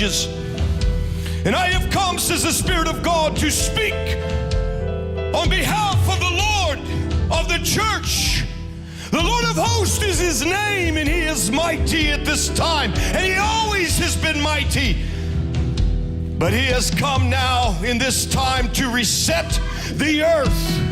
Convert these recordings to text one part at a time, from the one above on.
ages. And I have come, says the Spirit of God, to speak on behalf of the Lord of the church. The Lord of hosts is His name, and He is mighty at this time, and He always has been mighty. But He has come now in this time to reset the earth.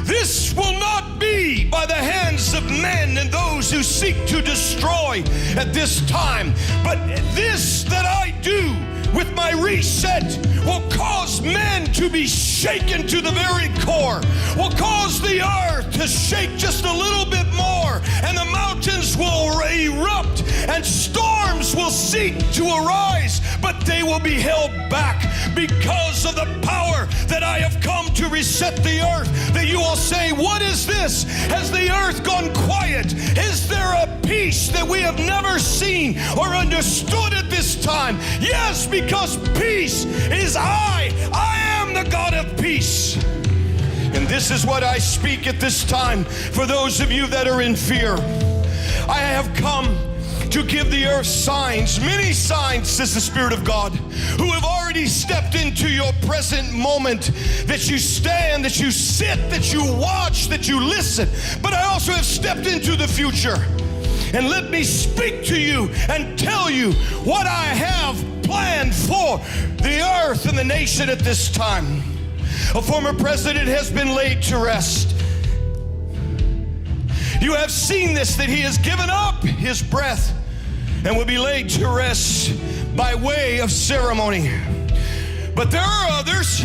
This will not be by the hands of men and those who seek to destroy at this time, but this that I do with my reset will cause men to be shaken to the very core, will cause the earth to shake just a little bit more, and the mountains will erupt, and storms will seek to arise, but they will be held back because of the power that I have come to reset the earth. That you will say, what is this? Has the earth gone quiet? Is there a peace that we have never seen or understood at this time? Yes, because peace is I am the God of peace. And this is what I speak at this time for those of you that are in fear. I have come to give the earth signs, many signs, says the Spirit of God, who have already stepped into your present moment, that you stand, that you sit, that you watch, that you listen. But I also have stepped into the future. And let me speak to you and tell you what I have planned for the earth and the nation at this time. A former president has been laid to rest. You have seen this, that he has given up his breath and will be laid to rest by way of ceremony. But there are others,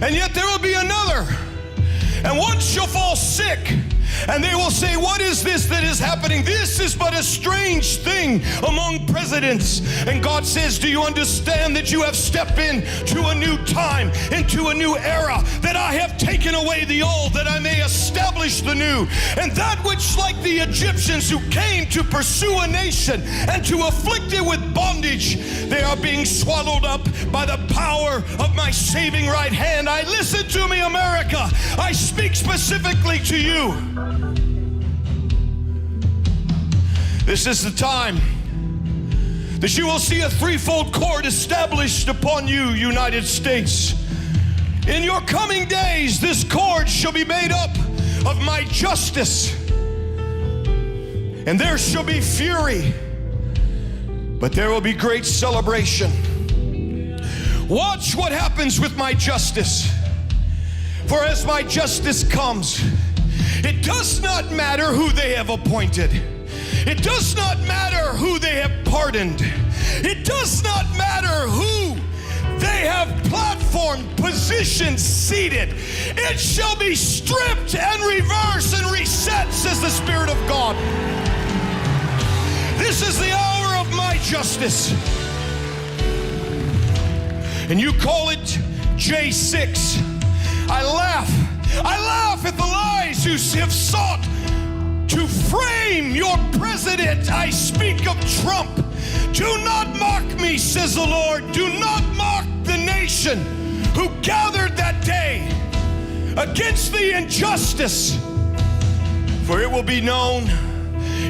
and yet there will be another. And one shall fall sick, and they will say, what is this that is happening? This is but a strange thing among presidents. And God says, do you understand that you have stepped into a new time, into a new era, that I have taken away the old, that I may establish the new? And that which, like the Egyptians who came to pursue a nation and to afflict it with bondage, they are being swallowed up by the power of my saving right hand. Listen to me, America. I speak specifically to you. This is the time that you will see a threefold cord established upon you, United States. In your coming days, this cord shall be made up of my justice, and there shall be fury, but there will be great celebration. Watch what happens with my justice. For as my justice comes, it does not matter who they have appointed. It does not matter who they have pardoned. It does not matter who they have platformed, positioned, seated. It shall be stripped and reversed and reset, says the Spirit of God. This is the hour of my justice. And you call it J6. I laugh at the lies who have sought to frame your president. I speak of Trump. Do not mock me, says the Lord. Do not mock the nation who gathered that day against the injustice. For it will be known,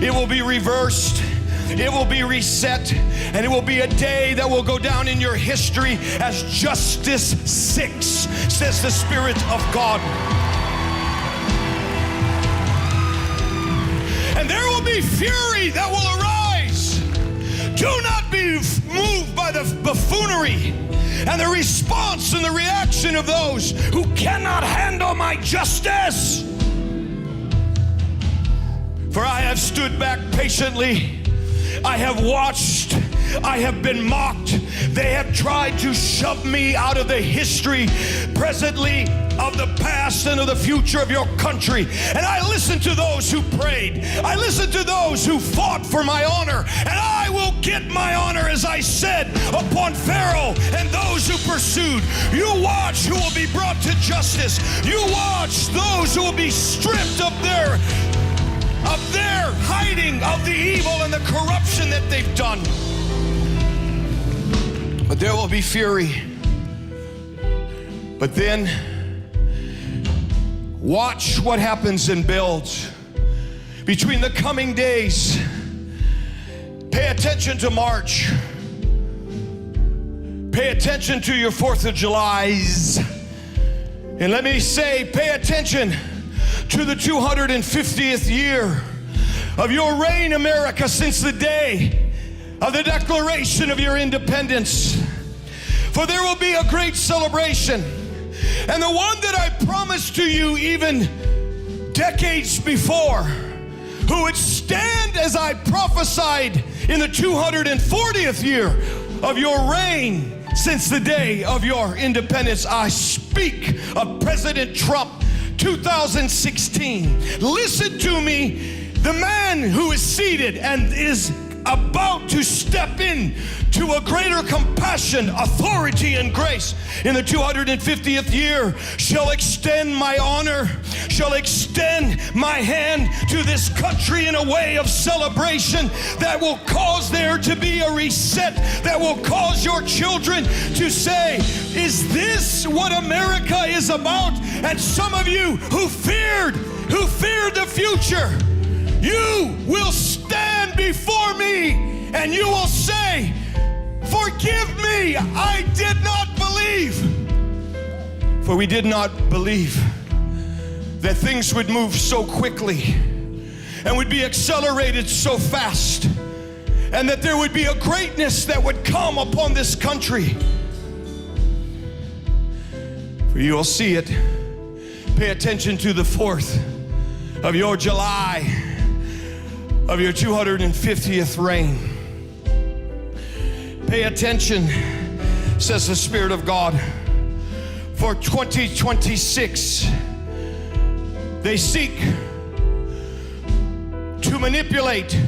it will be reversed, it will be reset, and it will be a day that will go down in your history as Justice 6, says the Spirit of God. And there will be fury that will arise. Do not be moved by the buffoonery and the response and the reaction of those who cannot handle my justice. For I have stood back patiently. I have watched. I have been mocked. They have tried to shove me out of the history presently of the past and of the future of your country. And I listened to those who prayed. I listened to those who fought for my honor. And I will get my honor, as I said, upon Pharaoh and those who pursued. You watch who will be brought to justice. You watch those who will be stripped of their hiding of the evil and the corruption that they've done. But there will be fury. But then, watch what happens and builds. Between the coming days, pay attention to March. Pay attention to your 4th of Julys. And let me say, pay attention to the 250th year of your reign, America, since the day of the Declaration of your independence. For there will be a great celebration. And the one that I promised to you even decades before, who would stand as I prophesied in the 240th year of your reign since the day of your independence. I speak of President Trump, 2016. Listen to me, the man who is seated and is about to step in to a greater compassion, authority, and grace in the 250th year shall extend my honor, shall extend my hand to this country in a way of celebration that will cause there to be a reset, that will cause your children to say, is this what America is about? And some of you who feared the future, you will stand before me and you will say, forgive me, I did not believe. For we did not believe that things would move so quickly and would be accelerated so fast, and that there would be a greatness that would come upon this country. For you will see it. Pay attention to the 4th of your July of your 250th reign. Pay attention, says the Spirit of God. For 2026, they seek to manipulate,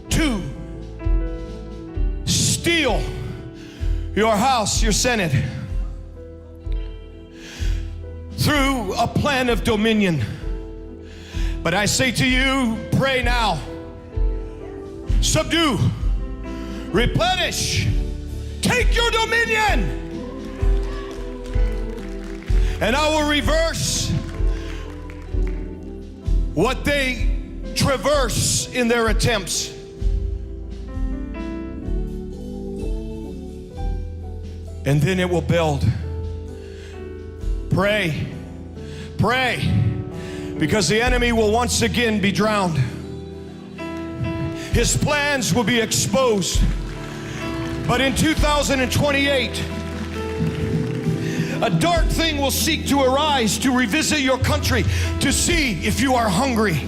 to steal your House, your Senate, through a plan of dominion. But I say to you, pray now, subdue, replenish, take your dominion, and I will reverse what they traverse in their attempts. And then it will build. Pray, pray, because the enemy will once again be drowned. His plans will be exposed. But in 2028, a dark thing will seek to arise to revisit your country, to see if you are hungry,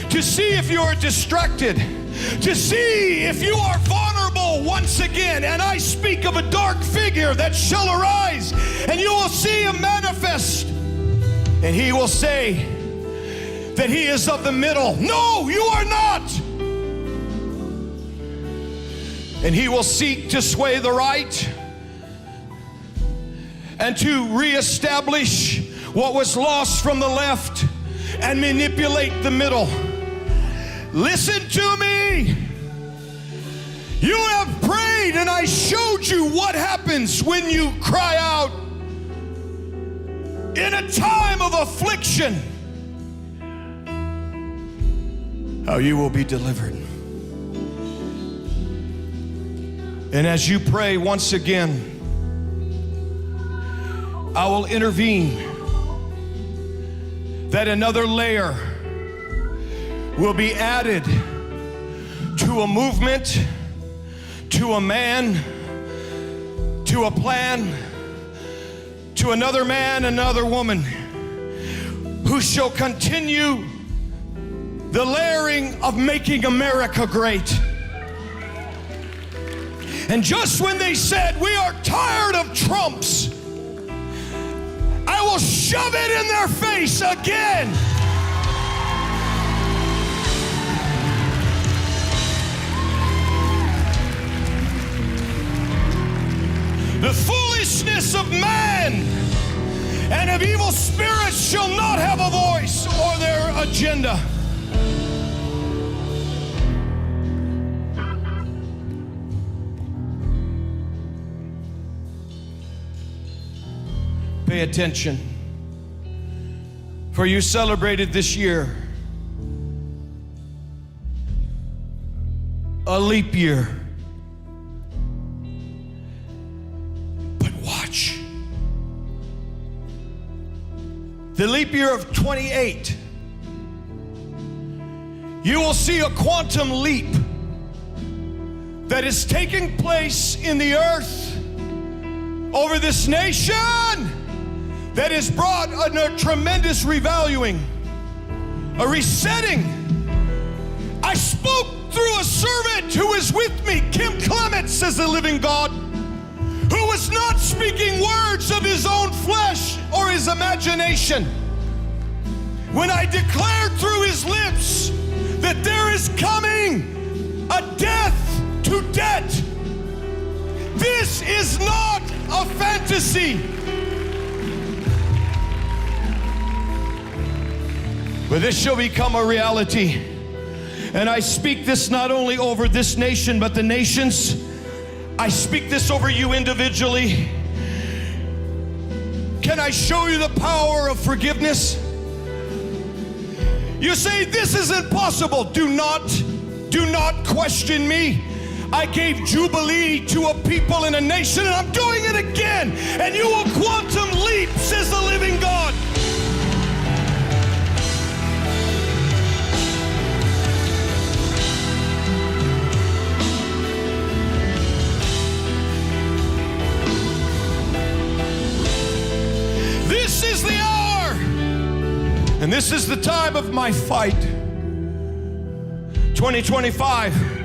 to see if you are distracted, to see if you are vulnerable once again. And I speak of a dark figure that shall arise, and you will see him manifest, and he will say that he is of the middle. No, you are not. And he will seek to sway the right and to reestablish what was lost from the left and manipulate the middle. Listen to me. You have prayed, and I showed you what happens when you cry out in a time of affliction, how you will be delivered. And as you pray once again, I will intervene that another layer will be added to a movement, to a man, to a plan, to another man, another woman, who shall continue the layering of making America great. And just when they said, we are tired of Trumps, I will shove it in their face again. The foolishness of man and of evil spirits shall not have a voice or their agenda. Pay attention, for you celebrated this year a leap year. the leap year of 28, you will see a quantum leap that is taking place in the earth over this nation that has brought a tremendous revaluing, a resetting. I spoke through a servant who is with me, Kim Clement, says the living God, who was not speaking words of his own flesh or his imagination. When I declared through his lips that there is coming a death to debt. This is not a fantasy. But this shall become a reality. And I speak this not only over this nation, but the nations. I speak this over you individually. Can I show you the power of forgiveness? You say, this is impossible. Do not question me. I gave Jubilee to a people in a nation, and I'm doing it again. And you will quantum leap, says the living God. This is the hour, and this is the time of my fight. 2025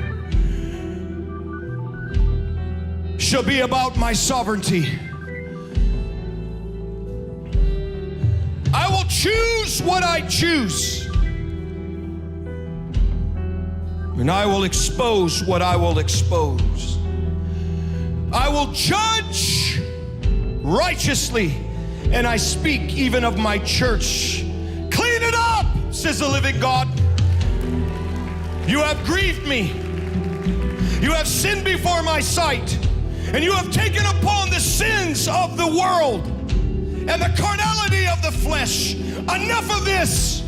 shall be about my sovereignty. I will choose what I choose, and I will expose what I will expose. I will judge righteously, and I speak even of my church. Clean it up, says the living God. You have grieved me. You have sinned before my sight. And you have taken upon the sins of the world and the carnality of the flesh. Enough of this,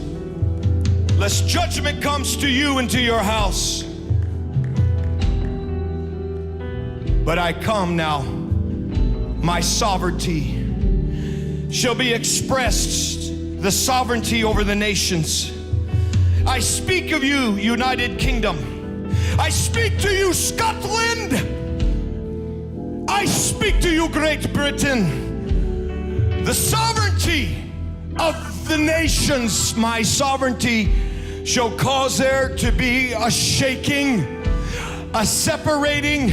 lest judgment comes to you and to your house. But I come now. My sovereignty shall be expressed, the sovereignty over the nations. I speak of you, United Kingdom. I speak to you, Scotland. I speak to you, Great Britain. The sovereignty of the nations, my sovereignty, shall cause there to be a shaking, a separating,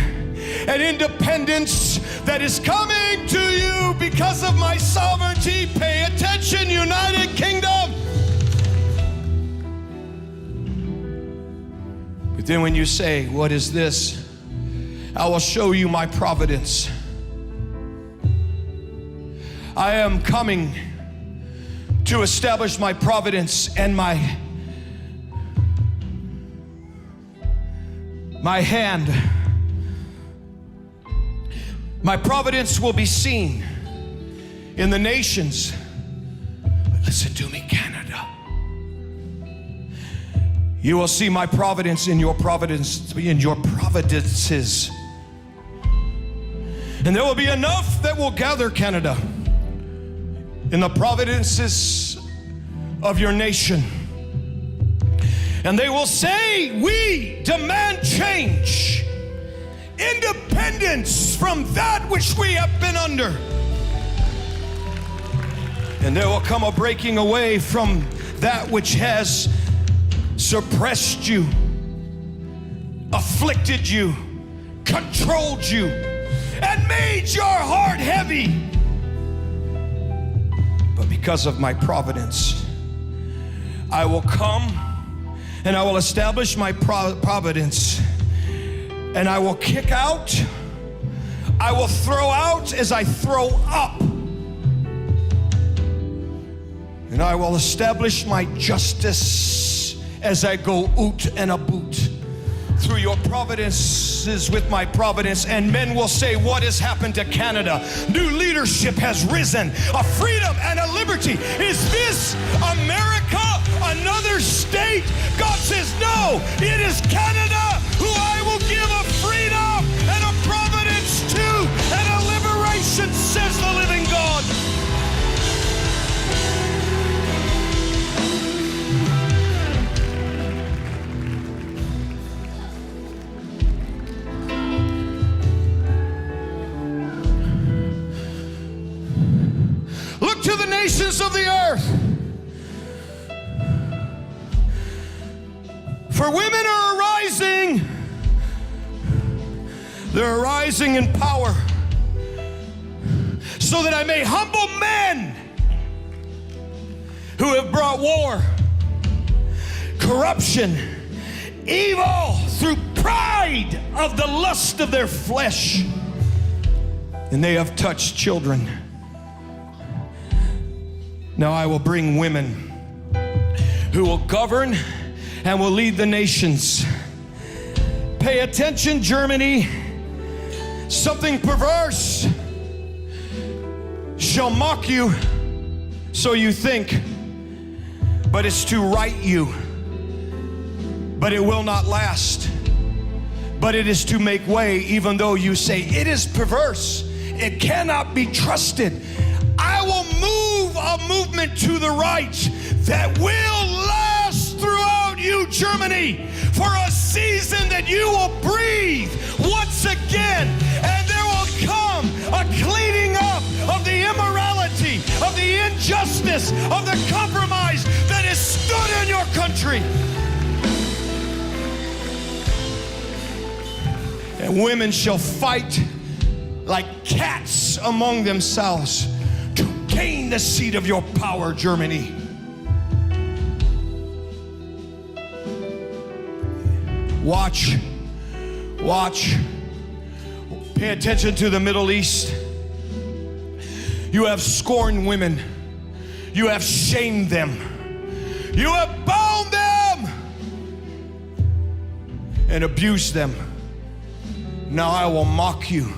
an independence that is coming to you because of my sovereignty. Pay attention, United Kingdom. But then when you say, what is this? I will show you my providence. I am coming to establish my providence, and my hand. My providence will be seen in the nations. But listen to me, Canada. You will see my providence in your providences. And there will be enough that will gather, Canada, in the providences of your nation. And they will say, we demand change, independence from that which we have been under. And there will come a breaking away from that which has suppressed you, afflicted you, controlled you, and made your heart heavy. But because of my providence, I will come and I will establish my providence, and I will kick out, I will throw out as I throw up, and I will establish my justice as I go out and about through your providences with my providence. And men will say, what has happened to Canada? New leadership has risen, a freedom and a liberty. Is this America, another state? God says, no, it is Canada who I will give a freedom and a providence to, and a liberation, says the living God. of the earth. For women are arising. They're arising in power, so that I may humble men who have brought war, corruption, evil through pride of the lust of their flesh. And they have touched children. Now I will bring women who will govern and will lead the nations. Pay attention, Germany. Something perverse shall mock you, so you think, but it's to right you. But it will not last. But it is to make way, even though you say it is perverse. It cannot be trusted. I will move a movement to the right that will last throughout you, Germany, for a season that you will breathe once again. And there will come a cleaning up of the immorality, of the injustice, of the compromise that has stood in your country. And women shall fight like cats among themselves to gain the seat of your power, Germany. Watch, watch. Pay attention to the Middle East. You have scorned women. You have shamed them. You have bound them and abused them. Now I will mock you.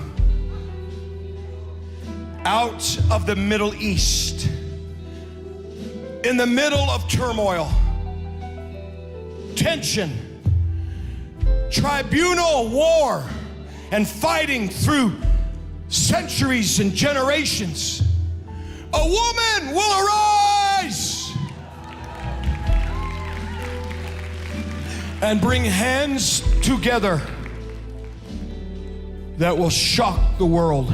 Out of the Middle East, in the middle of turmoil, tension, tribunal war, and fighting through centuries and generations, a woman will arise and bring hands together that will shock the world.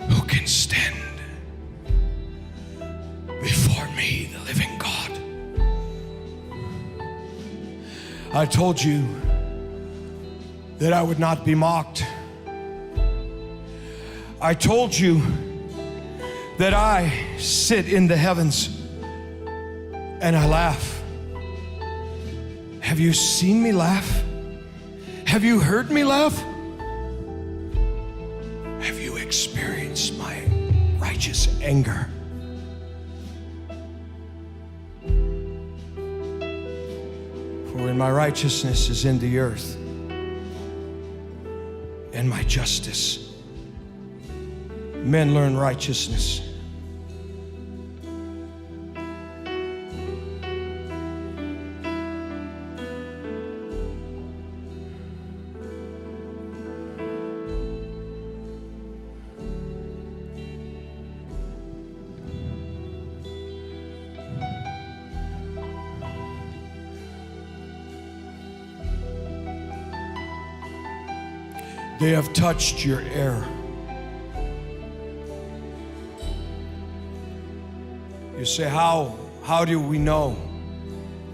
Who can stand before me, the living God? I told you that I would not be mocked. I told you that I sit in the heavens and I laugh. Have you seen me laugh? Have you heard me laugh? Have you experienced my righteous anger? For when my righteousness is in the earth and my justice, men learn righteousness. They have touched your air. You say, how do we know?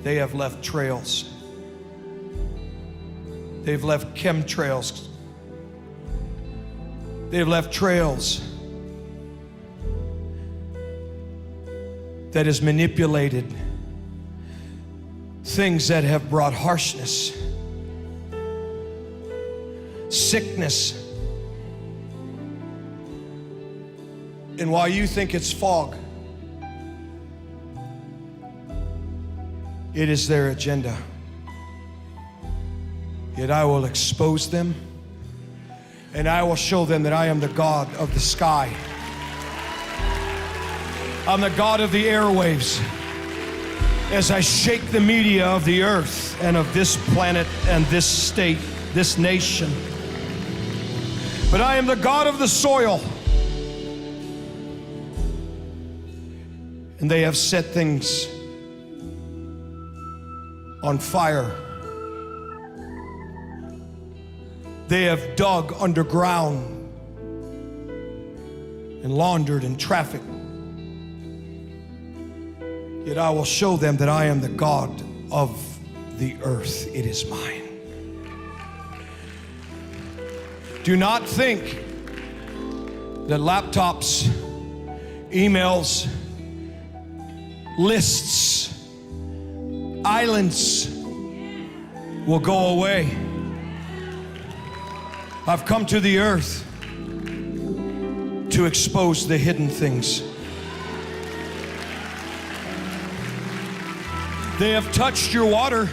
They have left trails. They've left chemtrails. They've left trails that has manipulated things that have brought harshness, sickness. And while you think it's fog, it is their agenda. Yet I will expose them, and I will show them that I am the God of the sky. I'm the God of the airwaves. As I shake the media of the earth and of this planet and this state, this nation. But I am the God of the soil. And they have set things on fire. They have dug underground and laundered in traffic. Yet I will show them that I am the God of the earth. It is mine. Do not think that laptops, emails, lists, islands will go away. I've come to the earth to expose the hidden things. They have touched your water.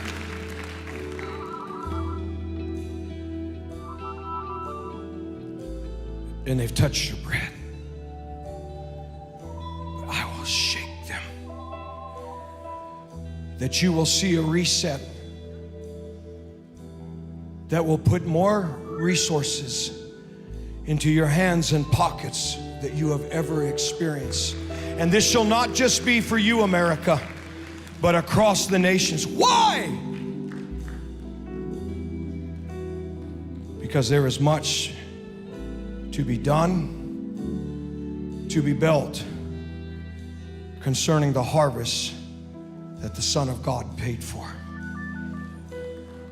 And they've touched your bread. But I will shake them, that you will see a reset that will put more resources into your hands and pockets that you have ever experienced. And this shall not just be for you, America, but across the nations. Why? Because there is much to be done, to be built concerning the harvest that the Son of God paid for.